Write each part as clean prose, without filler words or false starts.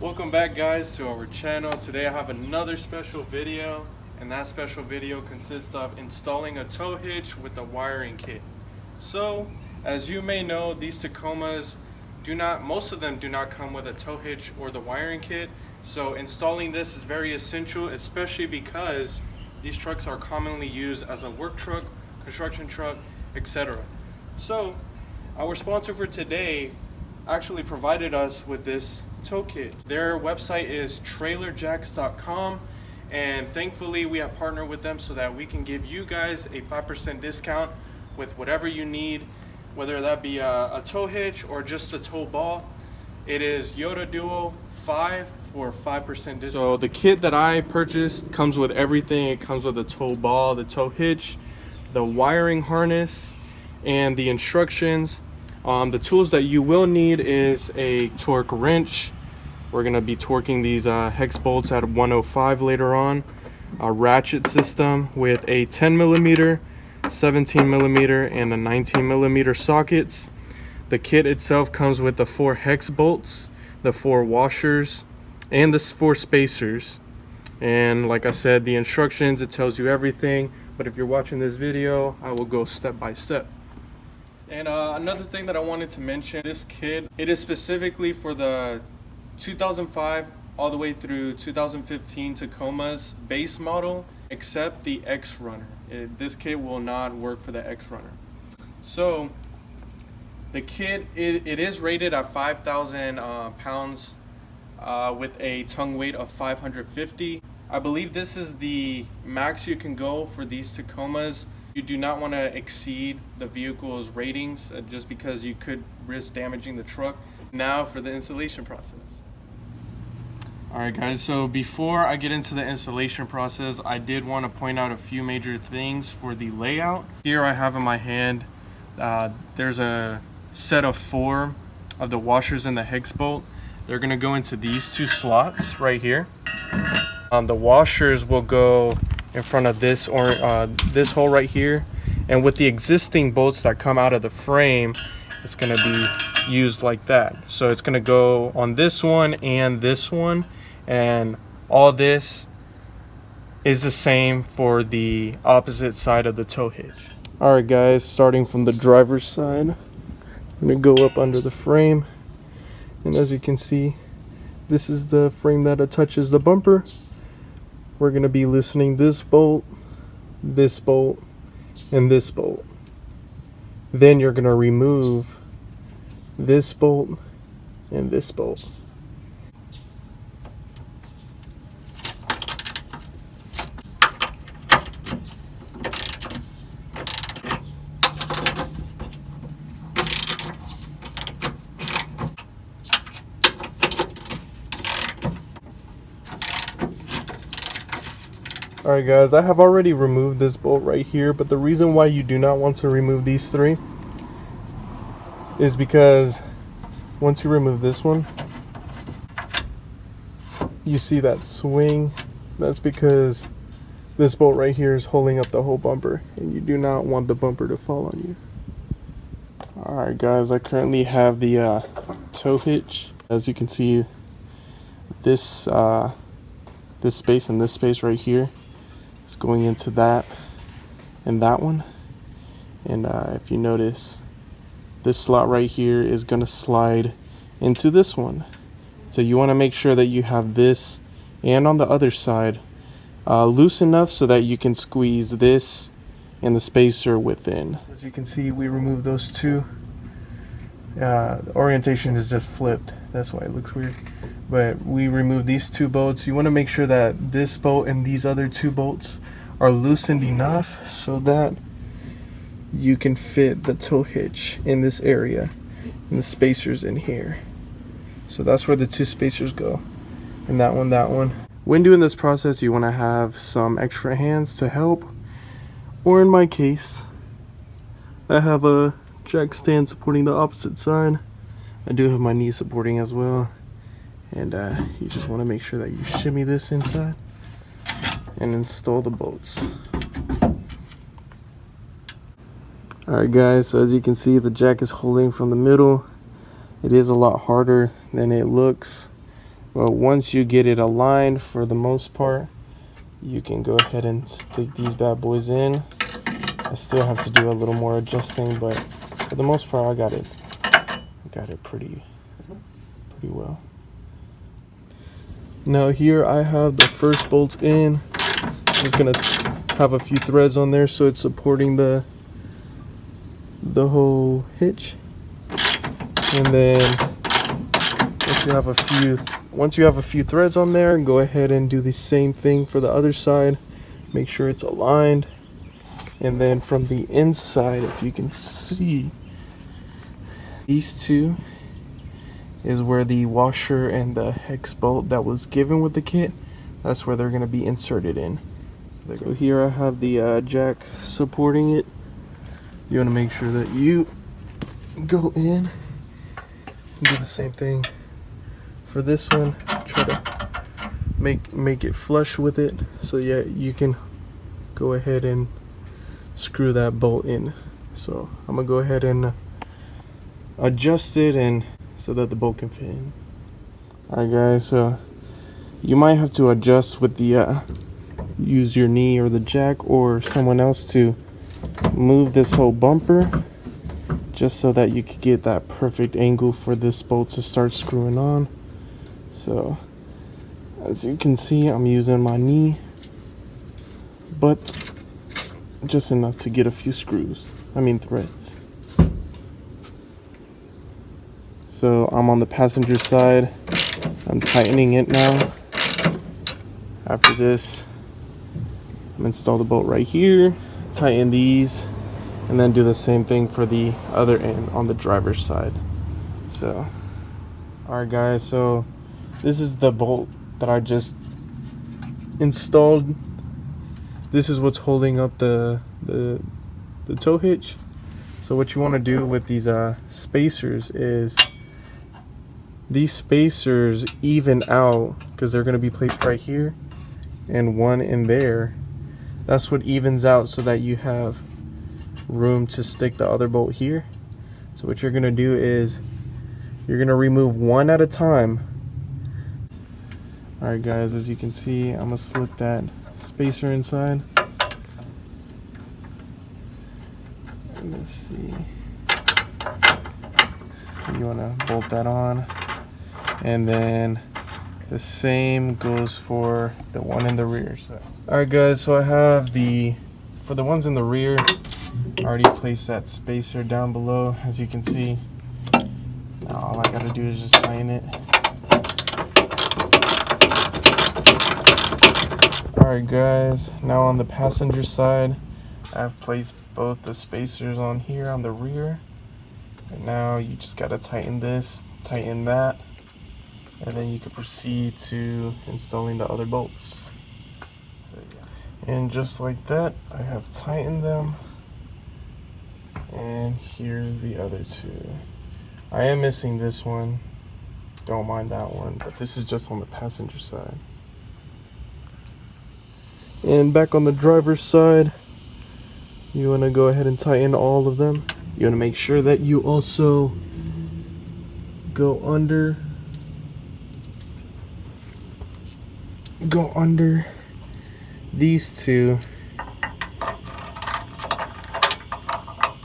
Welcome back, guys, to our channel. Today I have another special video, and that special video consists of installing a tow hitch with a wiring kit. So as you may know, these Tacomas most of them do not come with a tow hitch or the wiring kit. So installing this is very essential, especially because these trucks are commonly used as a work truck, construction truck, etc. So our sponsor for today actually provided us with this tow kit. Their website is trailerjacks.com, and thankfully we have partnered with them so that we can give you guys a 5% discount with whatever you need, whether that be a tow hitch or just a tow ball. It is Yota Duo 5 for 5% discount. So the kit that I purchased comes with everything. It comes with a tow ball, the tow hitch, the wiring harness, and the instructions. The tools that you will need is a torque wrench. We're going to be torquing these hex bolts at 105 later on. A ratchet system with a 10 millimeter, 17 millimeter, and a 19 millimeter sockets. The kit itself comes with the 4 hex bolts, the 4 washers, and the 4 spacers. And like I said, the instructions, it tells you everything. But if you're watching this video, I will go step by step. And another thing that I wanted to mention, this kit, it is specifically for the 2005 all the way through 2015 Tacoma's base model, except the X Runner. This kit will not work for the X Runner. So the kit, it is rated at 5,000 pounds with a tongue weight of 550. I believe this is the max you can go for these Tacomas. You do not want to exceed the vehicle's ratings just because you could risk damaging the truck. Now for the installation process. Alright guys, so before I get into the installation process, I did want to point out a few major things for the layout. Here I have in my hand, there's a set of 4 of the washers in the hex bolt. They're going to go into these 2 slots right here. The washers will go in front of this this hole right here, and with the existing bolts that come out of the frame, it's going to be used like that. So it's going to go on this one and this one, and all this is the same for the opposite side of the tow hitch. Alright guys, starting from the driver's side, I'm going to go up under the frame, and as you can see, this is the frame that attaches the bumper. We're going to be loosening this bolt, and this bolt. Then you're going to remove this bolt and this bolt. Alright guys, I have already removed this bolt right here, but the reason why you do not want to remove these 3 is because once you remove this one, you see that swing. That's because this bolt right here is holding up the whole bumper, and you do not want the bumper to fall on you. Alright guys, I currently have the tow hitch. As you can see, this space and this space right here is going into that and that one. And if you notice, this slot right here is going to slide into this one. So you want to make sure that you have this and on the other side loose enough so that you can squeeze this and the spacer within. As you can see, we removed those 2. The orientation is just flipped, that's why it looks weird. But we removed these 2 bolts. You want to make sure that this bolt and these other 2 bolts are loosened enough so that you can fit the tow hitch in this area and the spacers in here. So that's where the 2 spacers go, and that one. When doing this process, you want to have some extra hands to help, or in my case, I have a jack stand supporting the opposite side. I do have my knee supporting as well. And you just want to make sure that you shimmy this inside and install the bolts. Alright guys, so as you can see, the jack is holding from the middle. It is a lot harder than it looks. But once you get it aligned, for the most part, you can go ahead and stick these bad boys in. I still have to do a little more adjusting, but for the most part, I got it pretty well. Now here I have the first bolt in. I'm just gonna have a few threads on there so it's supporting the whole hitch. And then once you have a few threads on there, go ahead and do the same thing for the other side. Make sure it's aligned. And then from the inside, if you can see, these two is where the washer and the hex bolt that was given with the kit, that's where they're going to be inserted in. So here I have the jack supporting it. You want to make sure that you go in and do the same thing for this one. Try to make it flush with it, so yeah, you can go ahead and screw that bolt in. So I'm gonna go ahead and adjust it and so that the bolt can fit in. Alright guys, so you might have to adjust with the use your knee or the jack or someone else to move this whole bumper, just so that you could get that perfect angle for this bolt to start screwing on. So as you can see, I'm using my knee, but just enough to get a few threads. So I'm on the passenger side. I'm tightening it now. After this, I'm install the bolt right here, tighten these, and then do the same thing for the other end on the driver's side. So, alright guys, so this is the bolt that I just installed. This is what's holding up the tow hitch. So what you want to do with these spacers is these spacers even out, because they're going to be placed right here and one in there. That's what evens out so that you have room to stick the other bolt here. So what you're going to do is you're going to remove one at a time. Alright guys, as you can see, I'm going to slip that spacer inside. And let's see. You want to bolt that on. And then the same goes for the one in the rear. So, alright guys, so I have for the ones in the rear, I already placed that spacer down below, as you can see. Now all I gotta do is just tighten it. Alright guys, now on the passenger side, I've placed both the spacers on here on the rear. And now you just gotta tighten this, tighten that, and then you can proceed to installing the other bolts. So, yeah. And just like that, I have tightened them. And here's the other two. I am missing this one. Don't mind that one, but this is just on the passenger side. And back on the driver's side, you want to go ahead and tighten all of them. You want to make sure that you also go under these two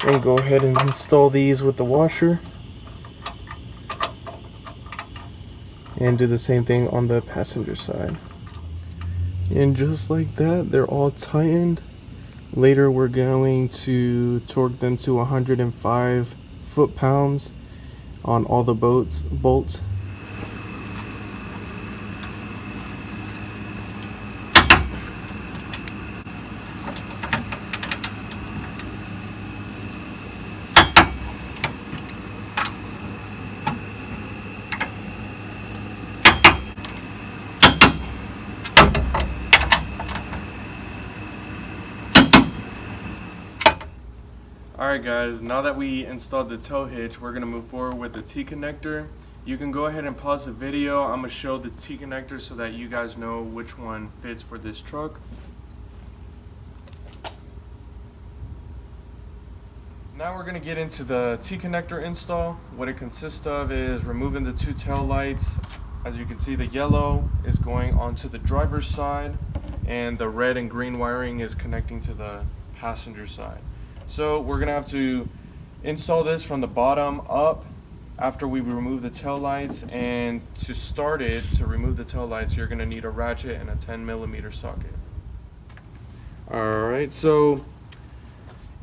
and go ahead and install these with the washer, and do the same thing on the passenger side. And just like that, they're all tightened. Later we're going to torque them to 105 foot-pounds on all the bolts. Alright guys, now that we installed the tow hitch, we're going to move forward with the T-connector. You can go ahead and pause the video. I'm going to show the T-connector so that you guys know which one fits for this truck. Now we're going to get into the T-connector install. What it consists of is removing the two tail lights, As you can see, the yellow is going onto the driver's side and the red and green wiring is connecting to the passenger side. So we're gonna have to install this from the bottom up after we remove the tail lights. And to start it, to remove the tail lights, you're gonna need a ratchet and a 10mm socket. Alright, so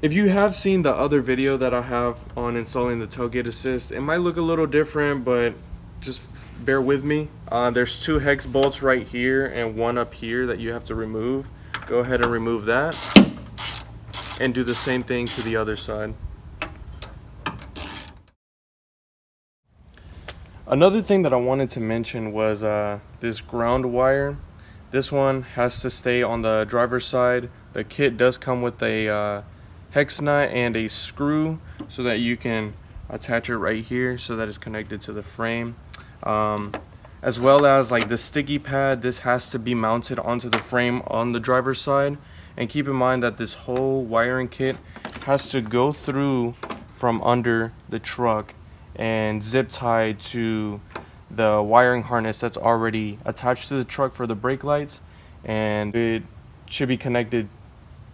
if you have seen the other video that I have on installing the tailgate assist, it might look a little different, but just bear with me. There's 2 hex bolts right here and 1 up here that you have to remove. Go ahead and remove that and do the same thing to the other side. Another thing that I wanted to mention was this ground wire. This one has to stay on the driver's side. The kit does come with a hex nut and a screw so that you can attach it right here so that it's connected to the frame. As well as like the sticky pad, this has to be mounted onto the frame on the driver's side. And keep in mind that this whole wiring kit has to go through from under the truck and zip tied to the wiring harness that's already attached to the truck for the brake lights, and it should be connected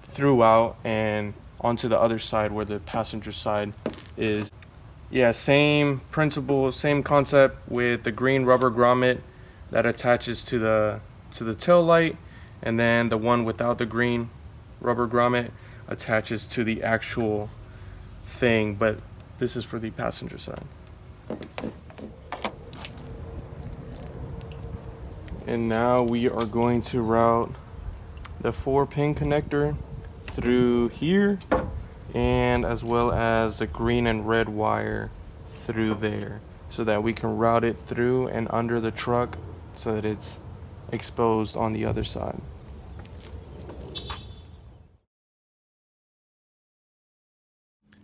throughout and onto the other side where the passenger side is. Yeah, same principle, same concept with the green rubber grommet that attaches to the tail light, and then the one without the green rubber grommet attaches to the actual thing, but this is for the passenger side. And now we are going to route the 4-pin connector through here, and as well as the green and red wire through there, so that we can route it through and under the truck so that it's exposed on the other side.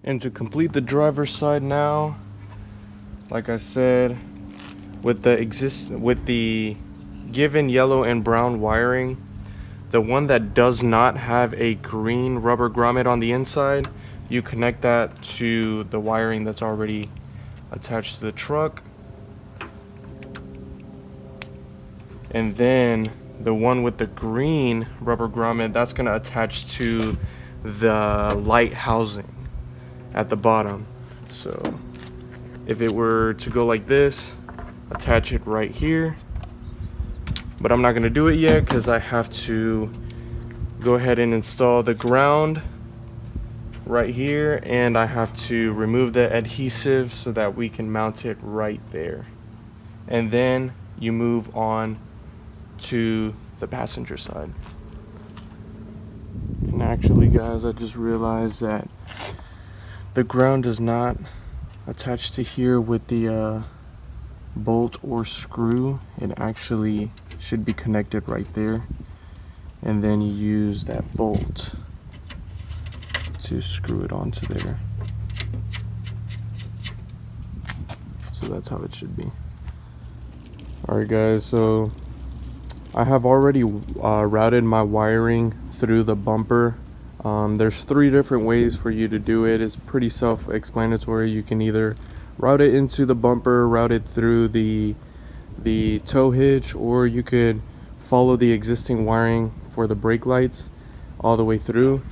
And to complete the driver's side now, like I said, with the given yellow and brown wiring, the one that does not have a green rubber grommet on the inside, you connect that to the wiring that's already attached to the truck. And then the one with the green rubber grommet, that's going to attach to the light housing at the bottom. So if it were to go like this, attach it right here. But I'm not going to do it yet because I have to go ahead and install the ground right here, and I have to remove the adhesive so that we can mount it right there. And then you move on to the passenger side. And actually, guys, I just realized that the ground does not attach to here with the bolt or screw. It actually should be connected right there, and then you use that bolt to screw it onto there. So that's how it should be. Alright guys, so I have already routed my wiring through the bumper. There's 3 different ways for you to do it. It's pretty self-explanatory. You can either route it into the bumper, route it through the tow hitch, or you could follow the existing wiring for the brake lights all the way through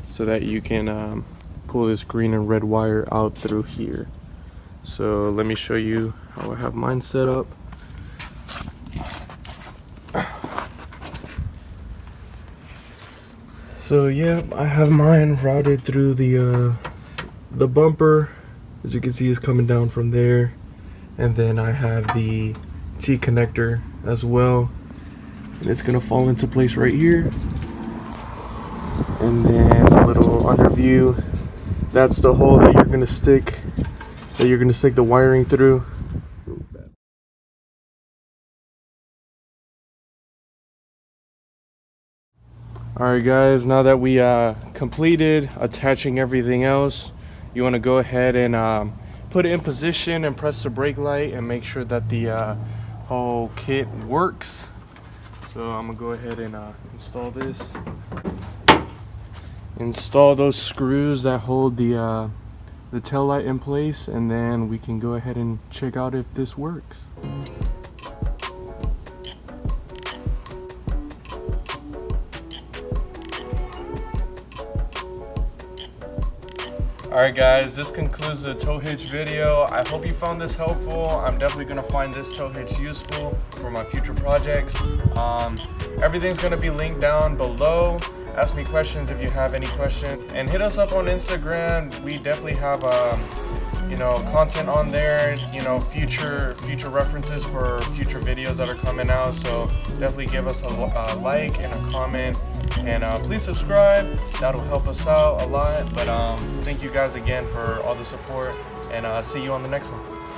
so that you can pull this green and red wire out through here. So let me show you how I have mine set up. So yeah, I have mine routed through the bumper. As you can see, it's coming down from there, and then I have the T connector as well, and it's gonna fall into place right here. And then a little underview, that's the hole that you're gonna stick the wiring through. Alright guys, now that we completed attaching everything else, you want to go ahead and put it in position and press the brake light and make sure that the whole kit works. So I'm gonna go ahead and install this. Install those screws that hold the tail light in place, and then we can go ahead and check out if this works. Alright guys, this concludes the tow hitch video. I hope you found this helpful. I'm definitely going to find this tow hitch useful for my future projects. Everything's going to be linked down below. Ask me questions if you have any questions. And hit us up on Instagram. We definitely have content on there, future references for future videos that are coming out. So definitely give us a like and a comment. And please subscribe, that'll help us out a lot. But thank you guys again for all the support, and see you on the next one.